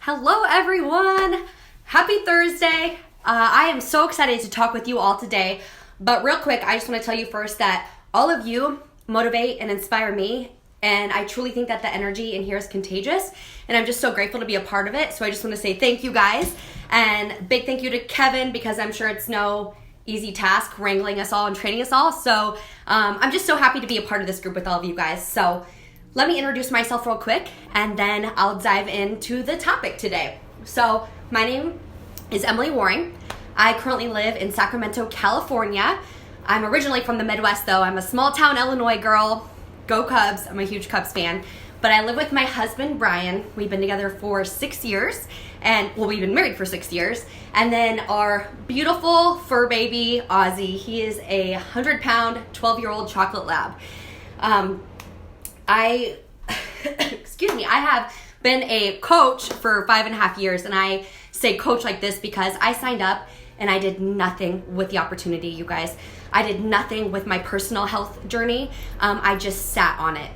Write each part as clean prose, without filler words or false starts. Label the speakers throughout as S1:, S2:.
S1: Hello everyone! Happy Thursday! I am so excited to talk with you all today, but real quick, I just want to tell you first that all of you motivate and inspire me, and I truly think that the energy in here is contagious, and I'm just so grateful to be a part of it, so I just want to say thank you guys, and big thank you to Kevin, because I'm sure it's no easy task wrangling us all and training us all, so I'm just so happy to be a part of this group with all of you guys. So let me introduce myself real quick, and then I'll dive into the topic today. So my name is Emily Waring. I currently live in Sacramento, California. I'm originally from the Midwest, though. I'm a small town Illinois girl. Go Cubs. I'm a huge Cubs fan. But I live with my husband, Brian. We've been together for 6 years. We've been married for 6 years. And then our beautiful fur baby, Ozzy. He is a 100-pound, 12-year-old chocolate lab. I have been a coach for 5.5 years, and I say coach like this because I signed up and I did nothing with the opportunity, you guys. I did nothing with my personal health journey. I just sat on it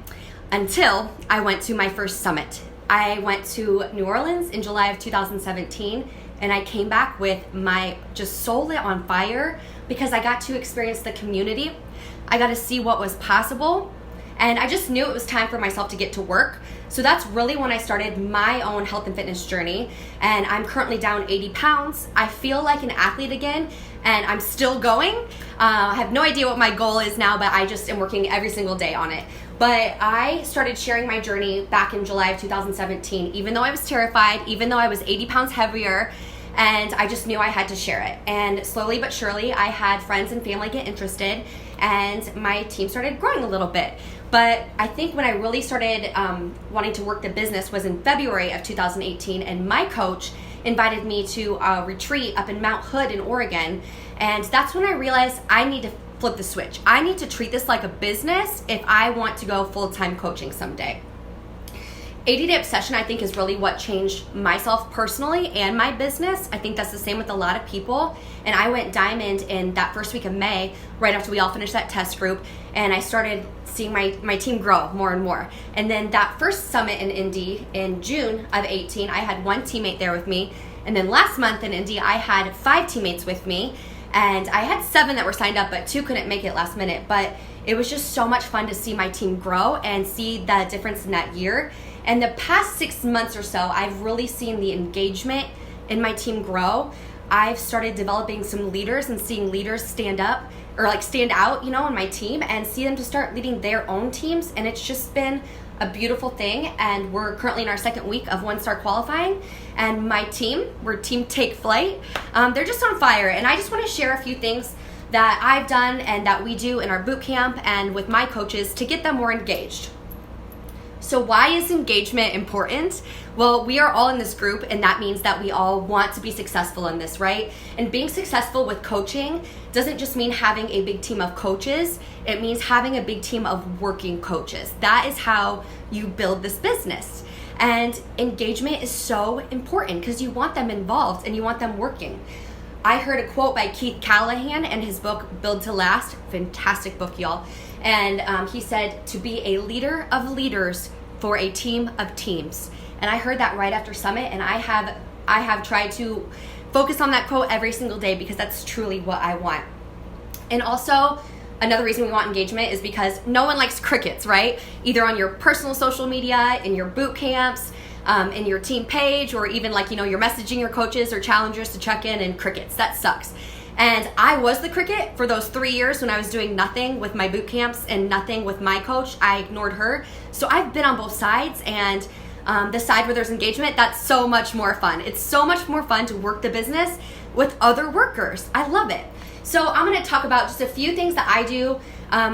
S1: until I went to my first summit. I went to New Orleans in July of 2017, and I came back with my just soul lit on fire because I got to experience the community. I got to see what was possible. And I just knew it was time for myself to get to work. So that's really when I started my own health and fitness journey. And I'm currently down 80 pounds. I feel like an athlete again, and I'm still going. I have no idea what my goal is now, but I just am working every single day on it. But I started sharing my journey back in July of 2017, even though I was terrified, even though I was 80 pounds heavier, and I just knew I had to share it. And slowly but surely, I had friends and family get interested, and my team started growing a little bit. But I think when I really started wanting to work the business was in February of 2018, and my coach invited me to a retreat up in Mount Hood in Oregon, and that's when I realized I need to flip the switch. I need to treat this like a business if I want to go full-time coaching someday. 80-Day Obsession, I think, is really what changed myself personally and my business. I think that's the same with a lot of people. And I went diamond in that first week of May, right after we all finished that test group, and I started seeing my team grow more and more. And then that first summit in Indy in June of 18, I had one teammate there with me. And then last month in Indy, I had 5 teammates with me. And I had 7 that were signed up, but 2 couldn't make it last minute. But it was just so much fun to see my team grow and see the difference in that year. And the past 6 months or so, I've really seen the engagement in my team grow. I've started developing some leaders and seeing leaders stand out, in my team, and see them to start leading their own teams. And it's just been a beautiful thing. And we're currently in our 2nd week of 1-star qualifying. And my team, we're Team Take Flight. They're just on fire. And I just want to share a few things that I've done and that we do in our boot camp and with my coaches to get them more engaged. So why is engagement important? Well, we are all in this group, and that means that we all want to be successful in this, right? And being successful with coaching doesn't just mean having a big team of coaches. It means having a big team of working coaches. That is how you build this business. And engagement is so important because you want them involved and you want them working. I heard a quote by Keith Callahan in his book, Build to Last. Fantastic book, y'all. And he said, to be a leader of leaders for a team of teams. And I heard that right after Summit, and I have tried to focus on that quote every single day because that's truly what I want. And also, another reason we want engagement is because no one likes crickets, right? Either on your personal social media, in your boot camps, in your team page, or even you're messaging your coaches or challengers to check in, and crickets. That sucks. And I was the cricket for those 3 years when I was doing nothing with my boot camps and nothing with my coach. I ignored her. So I've been on both sides, and the side where there's engagement, that's so much more fun. It's so much more fun to work the business with other workers. I love it. So I'm going to talk about just a few things that I do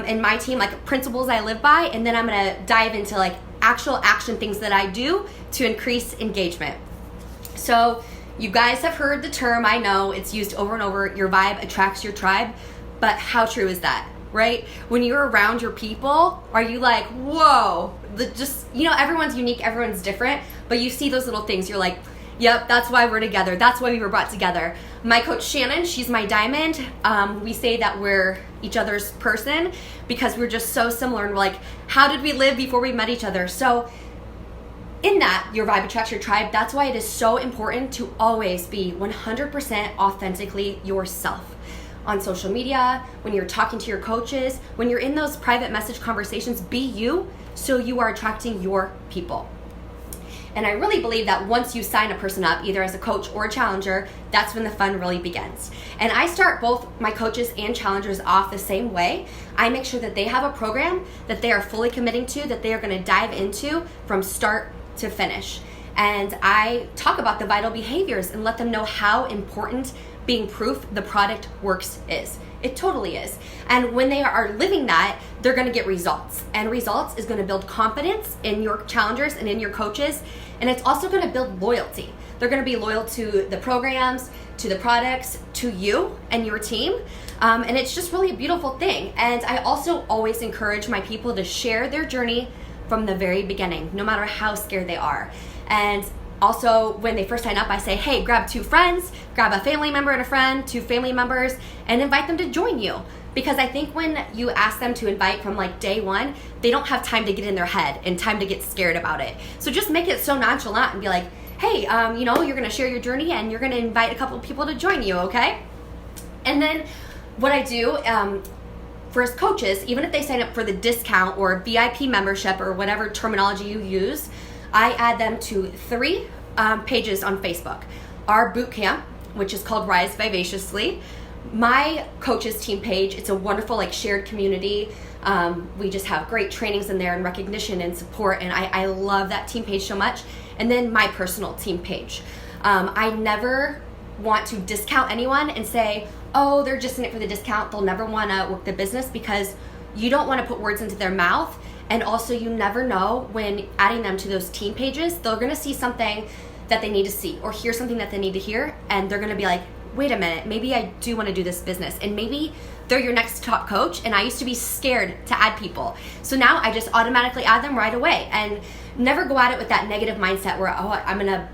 S1: in my team, like principles I live by, and then I'm going to dive into actual action things that I do to increase engagement. So you guys have heard the term, I know, it's used over and over, your vibe attracts your tribe, but how true is that, right? When you're around your people, are you like, whoa, everyone's unique, everyone's different, but you see those little things, you're like, yep, that's why we're together, that's why we were brought together. My coach Shannon, she's my diamond. We say that we're each other's person because we're just so similar, and we're like, how did we live before we met each other? So in that, your vibe attracts your tribe. That's why it is so important to always be 100% authentically yourself. On social media, when you're talking to your coaches, when you're in those private message conversations, be you, so you are attracting your people. And I really believe that once you sign a person up, either as a coach or a challenger, that's when the fun really begins. And I start both my coaches and challengers off the same way. I make sure that they have a program that they are fully committing to, that they are going to dive into from start to finish. And I talk about the vital behaviors and let them know how important being proof the product works is. It totally is. And when they are living that, they're going to get results. And results is going to build confidence in your challengers and in your coaches. And it's also going to build loyalty. They're going to be loyal to the programs, to the products, to you and your team. And it's just really a beautiful thing. And I also always encourage my people to share their journey from the very beginning, no matter how scared they are. And also, when they first sign up, I say, hey, grab 2 friends, grab a family member and a friend, 2 family members, and invite them to join you. Because I think when you ask them to invite from like day one, they don't have time to get in their head and time to get scared about it. So just make it so nonchalant and be like, hey, you're going to share your journey and you're going to invite a couple of people to join you, okay? And then what I do for us coaches, even if they sign up for the discount or VIP membership or whatever terminology you use, I add them to 3 pages on Facebook. Our Bootcamp, which is called Rise Vivaciously. My coaches team page, it's a wonderful shared community. We just have great trainings in there and recognition and support, and I love that team page so much. And then my personal team page. I never want to discount anyone and say, oh, they're just in it for the discount. They'll never want to work the business, because you don't want to put words into their mouth. And also, you never know when adding them to those team pages, they're going to see something that they need to see or hear something that they need to hear. And they're going to be like, wait a minute, maybe I do want to do this business. And maybe they're your next top coach. And I used to be scared to add people. So now I just automatically add them right away and never go at it with that negative mindset where, oh, I'm going to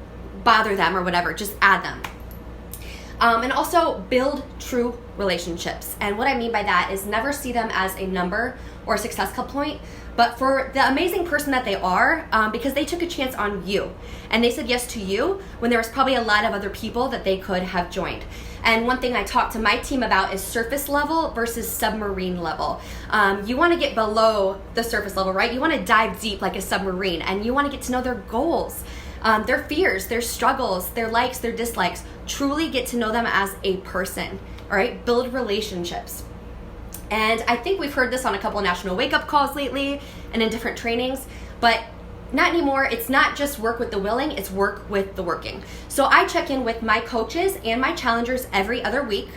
S1: bother them or whatever. Just add them. And also build true relationships. And what I mean by that is never see them as a number or a success point, but for the amazing person that they are, because they took a chance on you. And they said yes to you when there was probably a lot of other people that they could have joined. And one thing I talk to my team about is surface level versus submarine level. You want to get below the surface level, right? You want to dive deep like a submarine, and you want to get to know their goals, their fears, their struggles, their likes, their dislikes. Truly get to know them as a person, all right? Build relationships. And I think we've heard this on a couple of national wake-up calls lately and in different trainings, but not anymore. It's not just work with the willing, it's work with the working. So I check in with my coaches and my challengers every other week.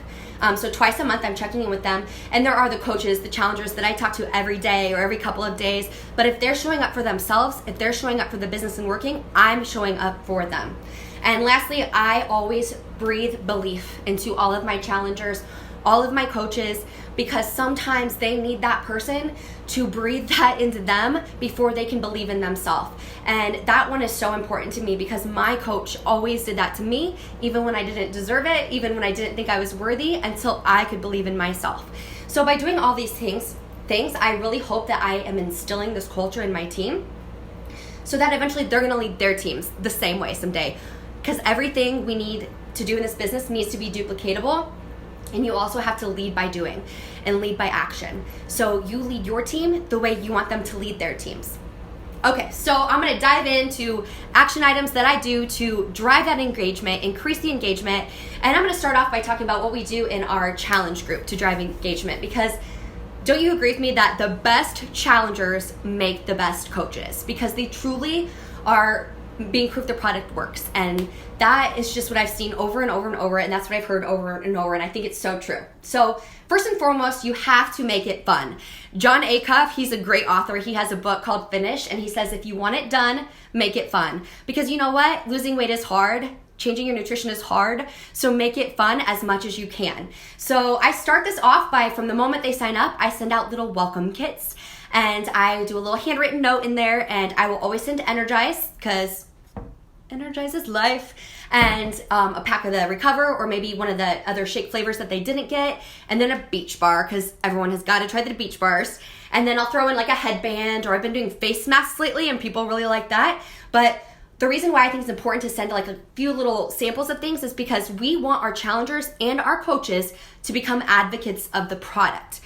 S1: So twice a month I'm checking in with them. And there are the coaches, the challengers that I talk to every day or every couple of days. But if they're showing up for themselves, if they're showing up for the business and working, I'm showing up for them. And lastly, I always breathe belief into all of my challengers, all of my coaches, because sometimes they need that person to breathe that into them before they can believe in themselves. And that one is so important to me because my coach always did that to me, even when I didn't deserve it, even when I didn't think I was worthy, until I could believe in myself. So by doing all these things, I really hope that I am instilling this culture in my team so that eventually they're gonna lead their teams the same way someday. Because everything we need to do in this business needs to be duplicatable. And you also have to lead by doing and lead by action. So you lead your team the way you want them to lead their teams. Okay, so I'm going to dive into action items that I do to drive that engagement, increase the engagement. And I'm going to start off by talking about what we do in our challenge group to drive engagement. Because don't you agree with me that the best challengers make the best coaches? Because they truly are being proof the product works. And that is just what I've seen over and over and over, and that's what I've heard over and over, and I think it's so true. So first and foremost, you have to make it fun. John Acuff, he's a great author. He has a book called Finish, and he says if you want it done, make it fun. Because you know what? Losing weight is hard. Changing your nutrition is hard, so make it fun as much as you can. So I start this off by, from the moment they sign up, I send out little welcome kits. And I do a little handwritten note in there, and I will always send Energize, because energizes life, and a pack of the Recover, or maybe one of the other shake flavors that they didn't get, and then a beach bar, because everyone has got to try the beach bars. And then I'll throw in like a headband, or I've been doing face masks lately and people really like that. But the reason why I think it's important to send like a few little samples of things is because we want our challengers and our coaches to become advocates of the product.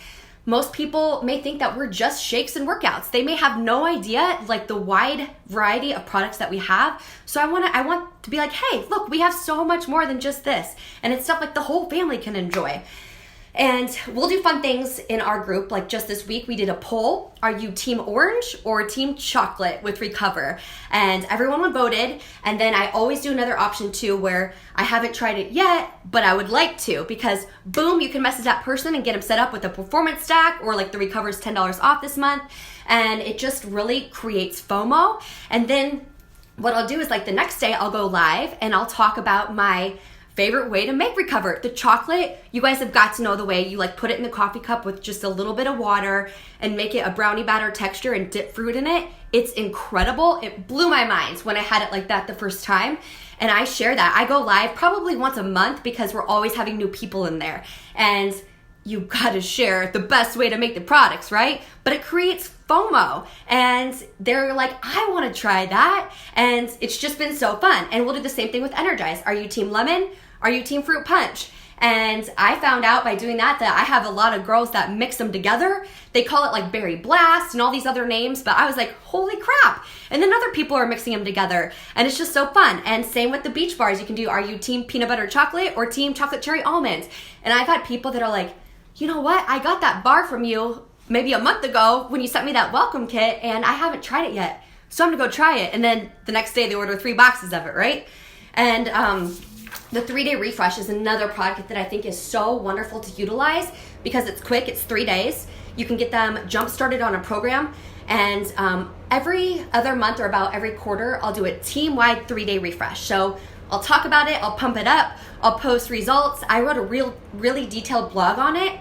S1: Most people may think that we're just shakes and workouts. They may have no idea like the wide variety of products that we have. So I want to be like, hey, look, we have so much more than just this. And it's stuff like the whole family can enjoy. And we'll do fun things in our group. Like just this week, we did a poll. Are you team orange or team chocolate with Recover? And everyone voted. And then I always do another option too, where I haven't tried it yet, but I would like to, because boom, you can message that person and get them set up with a performance stack, or like the Recover's $10 off this month. And it just really creates FOMO. And then what I'll do is like the next day I'll go live and I'll talk about my favorite way to make Recover. The chocolate, you guys have got to know the way you like put it in the coffee cup with just a little bit of water and make it a brownie batter texture and dip fruit in it. It's incredible. It blew my mind when I had it like that the first time. And I share that. I go live probably once a month because we're always having new people in there. And you gotta share the best way to make the products, right? But it creates FOMO. And they're like, I wanna try that. And it's just been so fun. And we'll do the same thing with Energize. Are you team lemon? Are you team fruit punch? And I found out by doing that I have a lot of girls that mix them together. They call it like berry blast and all these other names, but I was like, holy crap. And then other people are mixing them together, and it's just so fun. And same with the beach bars. You can do, are you team peanut butter chocolate or team chocolate cherry almond? And I've had people that are like, you know what? I got that bar from you maybe a month ago when you sent me that welcome kit, and I haven't tried it yet. So I'm gonna go try it. And then the next day they order 3 boxes of it, right? And the 3-day refresh is another product that I think is so wonderful to utilize because it's quick, it's 3 days. You can get them jump started on a program, and every other month or about every quarter, I'll do a team-wide 3-day refresh. So I'll talk about it, I'll pump it up, I'll post results. I wrote a really detailed blog on it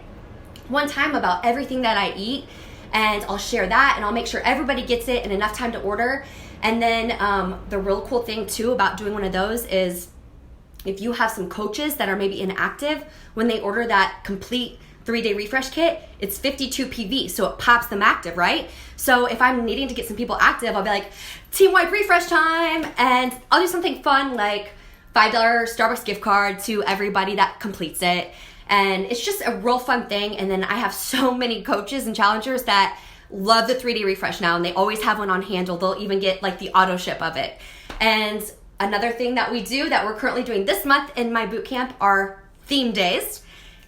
S1: one time about everything that I eat, and I'll share that, and I'll make sure everybody gets it in enough time to order. And then the real cool thing too about doing one of those is if you have some coaches that are maybe inactive, when they order that complete 3-day refresh kit, it's 52 PV, so it pops them active, right? So if I'm needing to get some people active, I'll be like, team-wide refresh time, and I'll do something fun like $5 Starbucks gift card to everybody that completes it. And it's just a real fun thing. And then I have so many coaches and challengers that love the 3-day refresh now, and they always have one on hand. They'll even get like the auto ship of it. And another thing that we do that we're currently doing this month in my boot camp are theme days.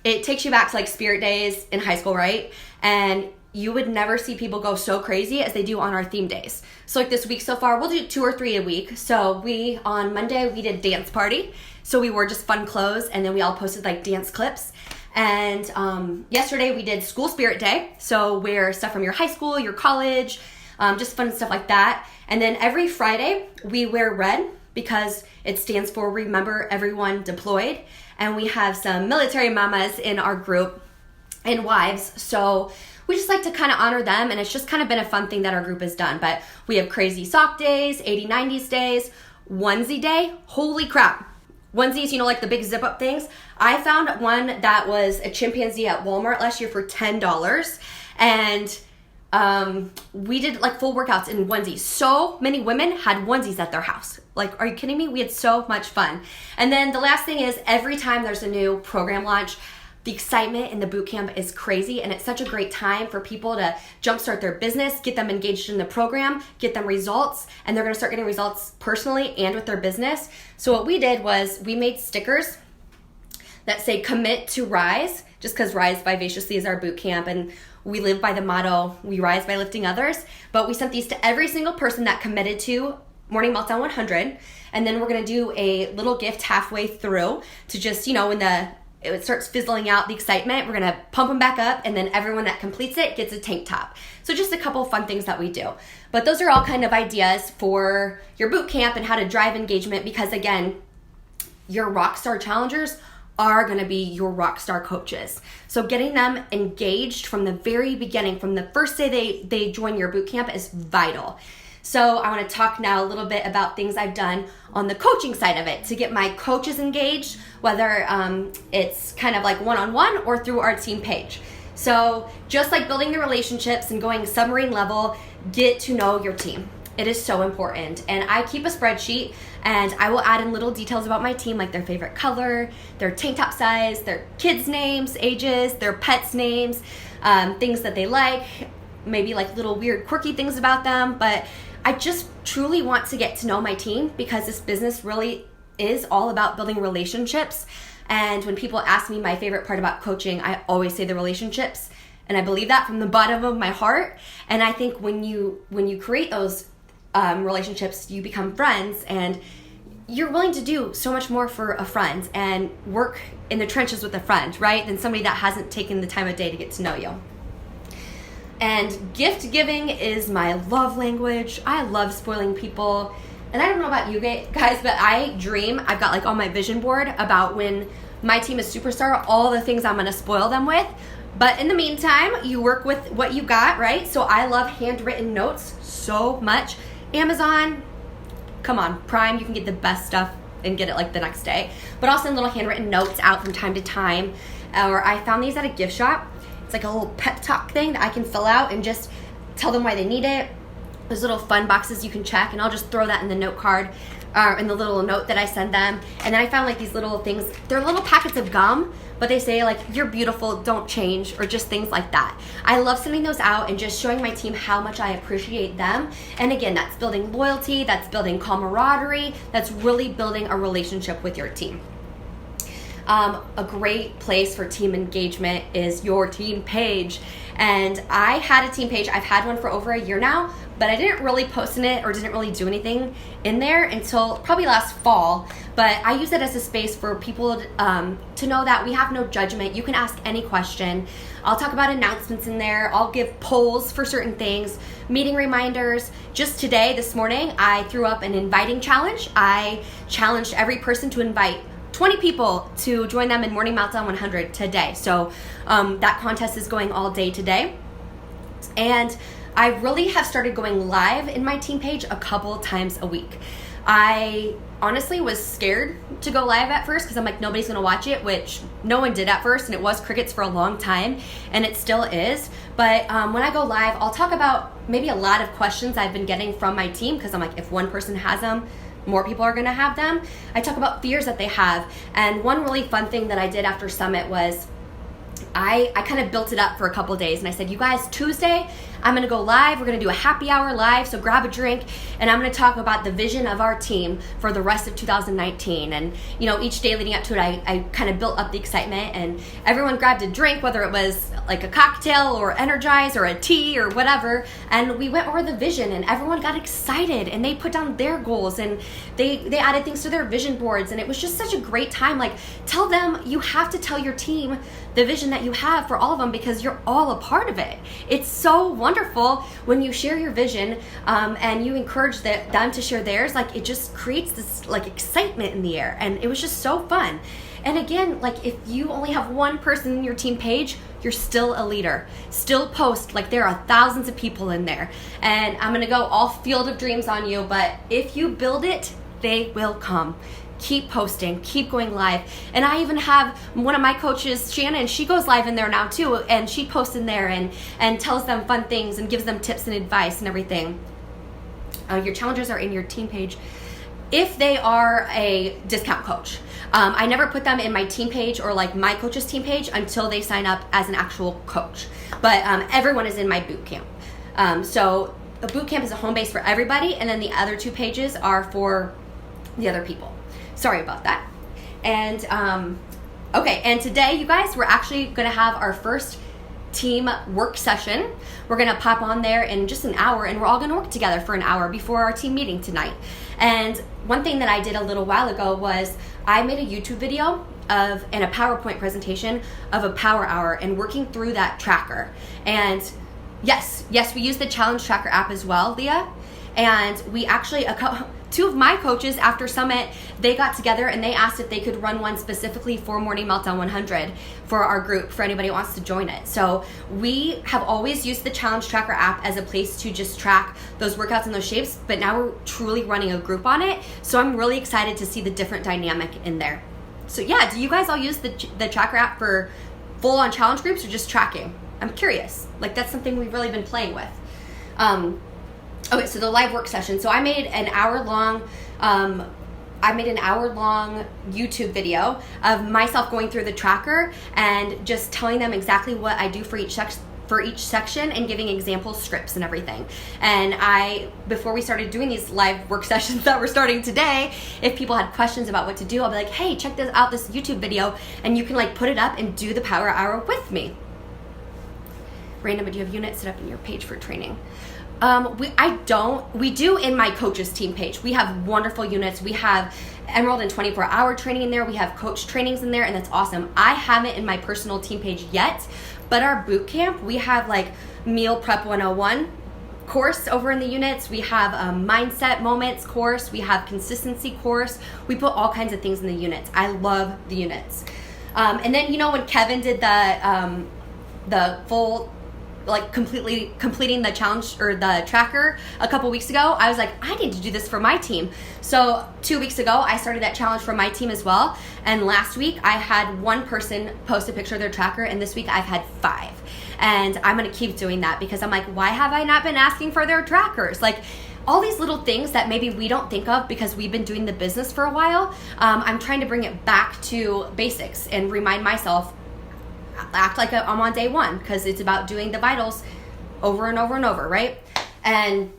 S1: It takes you back to like spirit days in high school, right? And you would never see people go so crazy as they do on our theme days. So like this week so far, we'll do 2 or 3 a week. So on Monday, we did dance party. So we wore just fun clothes, and then we all posted like dance clips. And yesterday we did school spirit day. So wear stuff from your high school, your college, just fun stuff like that. And then every Friday we wear red because it stands for Remember Everyone Deployed. And we have some military mamas in our group and wives. So we just like to kind of honor them, and it's just kind of been a fun thing that our group has done. But we have crazy sock days, 80s, 90s days, onesie day. Holy crap. Onesies, like the big zip up things. I found one that was a chimpanzee at Walmart last year for $10. And we did like full workouts in onesies. So many women had onesies at their house. Like, are you kidding me? We had so much fun. And then the last thing is every time there's a new program launch, the excitement in the boot camp is crazy, and it's such a great time for people to jumpstart their business, get them engaged in the program, get them results, and they're gonna start getting results personally and with their business. So what we did was we made stickers that say commit to rise, just because Rise Vivaciously is our boot camp, and we live by the motto, we rise by lifting others. But we sent these to every single person that committed to Morning Meltdown 100, and then we're gonna do a little gift halfway through to just, when it starts fizzling out the excitement, we're gonna pump them back up, and then everyone that completes it gets a tank top. So just a couple fun things that we do. But those are all kind of ideas for your boot camp and how to drive engagement, because again, your rockstar challengers are gonna be your rockstar coaches. So getting them engaged from the very beginning, from the first day they join your boot camp, is vital. So I want to talk now a little bit about things I've done on the coaching side of it to get my coaches engaged, whether it's kind of like one-on-one or through our team page. So just like building the relationships and going submarine level, get to know your team. It is so important. And I keep a spreadsheet and I will add in little details about my team, like their favorite color, their tank top size, their kids' names, ages, their pets' names, things that they like, maybe like little weird quirky things about them. But I just truly want to get to know my team because this business really is all about building relationships. And when people ask me my favorite part about coaching, I always say the relationships. And I believe that from the bottom of my heart. And I think when you create those relationships, you become friends and you're willing to do so much more for a friend and work in the trenches with a friend, right? Than somebody that hasn't taken the time of day to get to know you. And gift giving is my love language. I love spoiling people. And I don't know about you guys, but I dream, I've got like on my vision board about when my team is superstar, all the things I'm gonna spoil them with. But in the meantime, you work with what you got, right? So I love handwritten notes so much. Amazon, come on, Prime, you can get the best stuff and get it like the next day. But I'll send little handwritten notes out from time to time. Or I found these at a gift shop. It's like a little pep talk thing that I can fill out and just tell them why they need it. There's little fun boxes you can check, and I'll just throw that in the note card, in the little note that I send them. And then I found like these little things, they're little packets of gum, but they say like, you're beautiful, don't change, or just things like that. I love sending those out and just showing my team how much I appreciate them. And again, that's building loyalty, that's building camaraderie, that's really building a relationship with your team. A great place for team engagement is your team page. And I had a team page. I've had one for over a year now, but I didn't really post in it or didn't really do anything in there until probably last fall. But I use it as a space for people to know that we have no judgment. You can ask any question. I'll talk about announcements in there. I'll give polls for certain things, meeting reminders. Just today, this morning, I threw up an inviting challenge. I challenged every person to invite 20 people to join them in Morning Meltdown 100 today. So that contest is going all day today. And I really have started going live in my team page a couple times a week. I honestly was scared to go live at first because I'm like, nobody's gonna watch it, which no one did at first, and it was crickets for a long time, and it still is. But when I go live, I'll talk about maybe a lot of questions I've been getting from my team because I'm like, if one person has them, more people are gonna have them. I talk about fears that they have. And one really fun thing that I did after Summit was I kind of built it up for a couple days, and I said, you guys, Tuesday, I'm gonna go live. We're gonna do a happy hour live, so grab a drink, and I'm gonna talk about the vision of our team for the rest of 2019. And you know, each day leading up to it, I kind of built up the excitement, and everyone grabbed a drink, whether it was like a cocktail or Energize or a tea or whatever, and we went over the vision, and everyone got excited, and they put down their goals, and they added things to their vision boards, and it was just such a great time. Like, tell them, you have to tell your team the vision that you have for all of them because you're all a part of it. It's so wonderful when you share your vision and you encourage them to share theirs. Like, it just creates this like excitement in the air, and it was just so fun. And again, like, if you only have one person in your team page, you're still a leader. Still post, like there are thousands of people in there. And I'm gonna go all field of dreams on you, but if you build it, they will come. Keep posting, keep going live. And I even have one of my coaches, Shannon, she goes live in there now too, and she posts in there and tells them fun things and gives them tips and advice and everything. Your challenges are in your team page if they are a discount coach. I never put them in my team page or like my coach's team page until they sign up as an actual coach. But everyone is in my boot camp. So the boot camp is a home base for everybody, and then the other two pages are for the other people. Sorry about that. And okay, and today, you guys, we're actually gonna have our first team work session. We're gonna pop on there in just an hour, and we're all gonna work together for an hour before our team meeting tonight. And one thing that I did a little while ago was I made a YouTube video and a PowerPoint presentation of a power hour and working through that tracker. And yes, we use the Challenge Tracker app as well, Leah. And we actually, two of my coaches after Summit, they got together and they asked if they could run one specifically for Morning Meltdown 100 for our group, for anybody who wants to join it. So we have always used the Challenge Tracker app as a place to just track those workouts and those shapes, but now we're truly running a group on it. So I'm really excited to see the different dynamic in there. So yeah, do you guys all use the Tracker app for full on challenge groups or just tracking? I'm curious. Like, that's something we've really been playing with. Okay, so the live work session. So I made an hour long YouTube video of myself going through the tracker and just telling them exactly what I do for each section and giving example scripts and everything. And before we started doing these live work sessions that we're starting today, if people had questions about what to do, I'll be like, hey, check this YouTube video, and you can like put it up and do the power hour with me. Random, do you have units set up in your page for training? We do in my coaches team page. We have wonderful units. We have Emerald and 24-hour training in there. We have coach trainings in there, and that's awesome. I haven't in my personal team page yet, but our boot camp, we have like Meal Prep 101 course over in the units. We have a mindset moments course. We have consistency course. We put all kinds of things in the units. I love the units. And then, when Kevin did the full, like completing the challenge or the tracker a couple weeks ago, I was like, I need to do this for my team. So 2 weeks ago, I started that challenge for my team as well. And last week I had one person post a picture of their tracker, and this week I've had 5. And I'm gonna keep doing that because I'm like, why have I not been asking for their trackers? Like, all these little things that maybe we don't think of because we've been doing the business for a while. I'm trying to bring it back to basics and remind myself, act like I'm on day one, because it's about doing the vitals over and over and over, right? And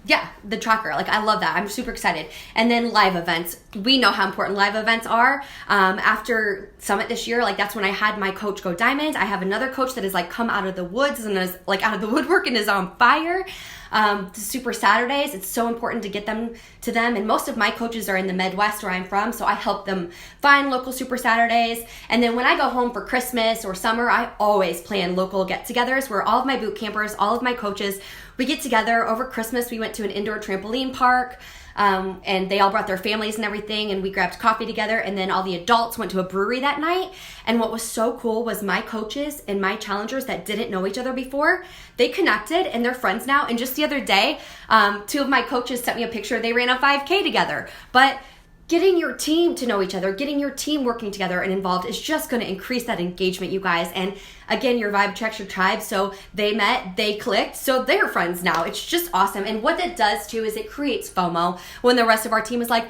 S1: yeah, the tracker, like, I love that. I'm super excited. And then live events. We know how important live events are. After Summit this year, like, that's when I had my coach go diamond. I have another coach that has like come out of the woods and is like out of the woodwork and is on fire. The Super Saturdays, it's so important to get them to them. And most of my coaches are in the Midwest where I'm from, so I help them find local Super Saturdays. And then when I go home for Christmas or summer, I always plan local get-togethers where all of my boot campers, all of my coaches, we get together. Over Christmas, we went to an indoor trampoline park. And they all brought their families and everything, and we grabbed coffee together, and then all the adults went to a brewery that night. And what was so cool was my coaches and my challengers that didn't know each other before, they connected and they're friends now. And just the other day, 2 of my coaches sent me a picture. They ran a 5K together. But getting your team to know each other, getting your team working together and involved is just going to increase that engagement, you guys. And again, your vibe checks your tribe. So they met, they clicked, so they're friends now. It's just awesome. And what that does too is it creates FOMO when the rest of our team is like,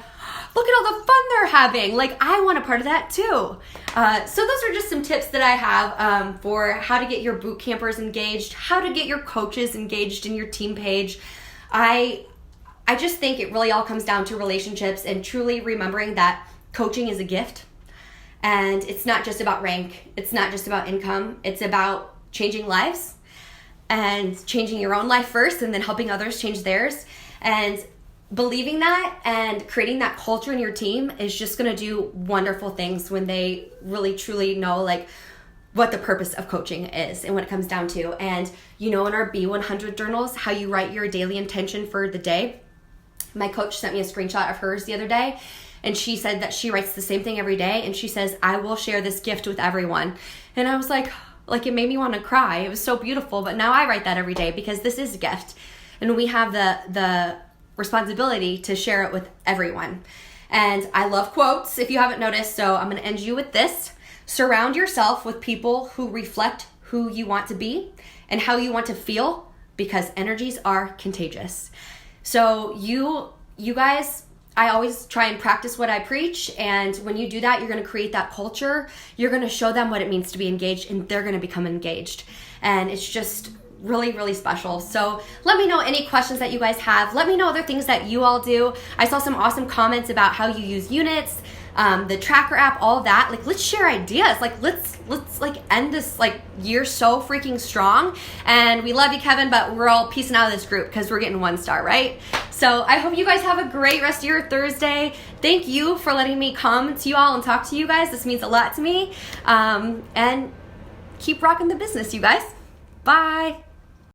S1: look at all the fun they're having. Like, I want a part of that too. So those are just some tips that I have for how to get your boot campers engaged, how to get your coaches engaged in your team page. I just think it really all comes down to relationships and truly remembering that coaching is a gift, and it's not just about rank. It's not just about income. It's about changing lives and changing your own life first and then helping others change theirs. And believing that and creating that culture in your team is just going to do wonderful things when they really truly know like what the purpose of coaching is and what it comes down to. And in our B100 journals, how you write your daily intention for the day. My coach sent me a screenshot of hers the other day, and she said that she writes the same thing every day, and she says, I will share this gift with everyone. And I was like, it made me want to cry. It was so beautiful, but now I write that every day because this is a gift, and we have the responsibility to share it with everyone. And I love quotes, if you haven't noticed, so I'm going to end you with this. Surround yourself with people who reflect who you want to be and how you want to feel, because energies are contagious. So you guys, I always try and practice what I preach, and when you do that, you're going to create that culture. You're going to show them what it means to be engaged, and they're going to become engaged. And it's just really, really special. So let me know any questions that you guys have. Let me know other things that you all do. I saw some awesome comments about how you use units, the tracker app, all of that. Like, let's share ideas. Like, let's like end this like year so freaking strong. And we love you, Kevin, but we're all peacing out of this group because we're getting 1 star, right? So I hope you guys have a great rest of your Thursday. Thank you for letting me come to you all and talk to you guys. This means a lot to me. And keep rocking the business, you guys. Bye.